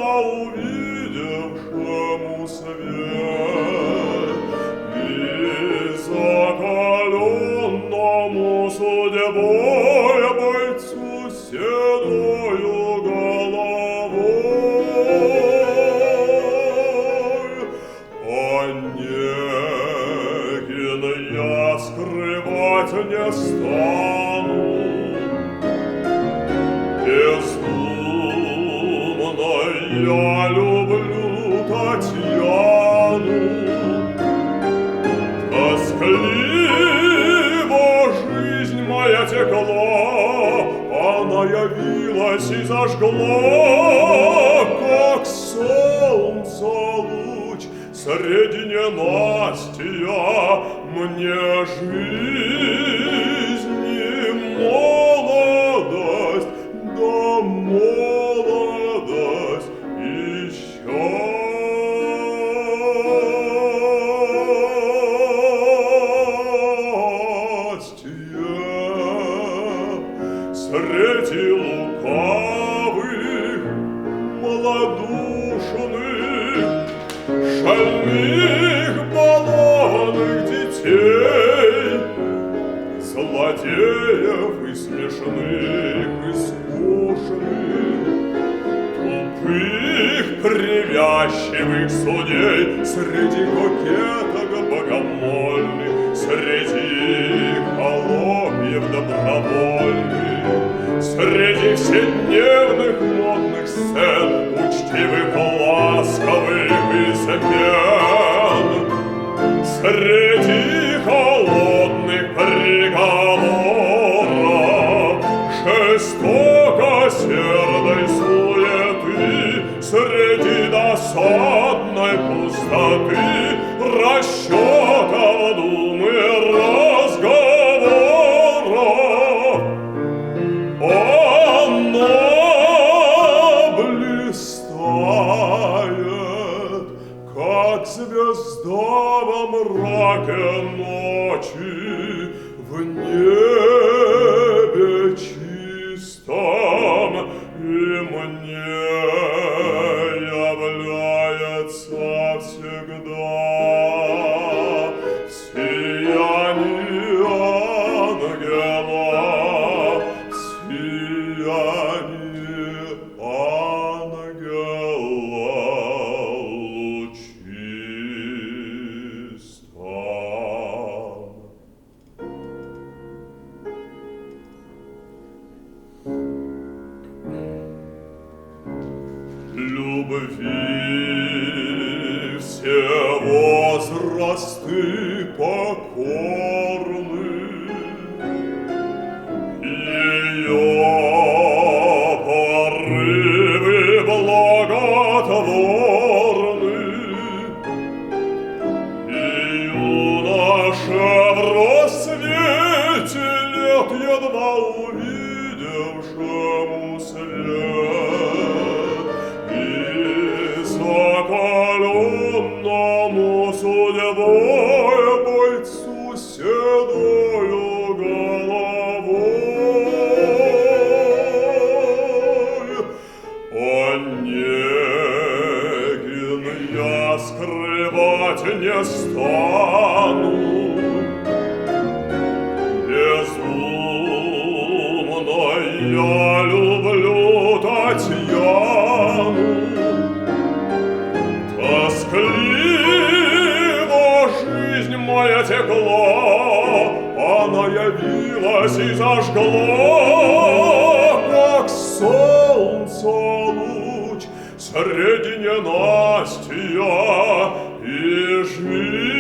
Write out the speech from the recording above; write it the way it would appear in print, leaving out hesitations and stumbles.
едва увидевшему свет, и закаленному судьбой бойцу седою головой. Онегин я скрывать не стану, безумно я люблю Татьяну. Тоскливо жизнь моя текла, она явилась и зажгла, как солнце луч среди ненастья мне жизнь и молодость, да молодость и счастье среди лукавых, малодушных, шальных, балованных детей, злодеев и смешных, и скучных, тупых, привязчивых судей, среди кокеток богомольных, среди холопьев добровольных, среди вседневных модных сцен, учтивых, ласковых измен, среди холодных приговоров, жестокосердой суеты, среди досадной пустоты, расчетов, думы, разговоров, она блистает, как звезда во мраке ночи, в небе чистом, и мне является всегда в сиянии ангела, в сиянии ангела лучистом. Любви все возрасты покорны, ее порывы благотворны, и юноша в рассвете лет едва увидевшему свет, закаленному судьбой бойцу седою головой. Онегин я скрывать не стану, безумно я люблю Татьяну. Тоскливо жизнь моя текла, она явилась и зажгла, как солнце луч среди ненастья, и жизнь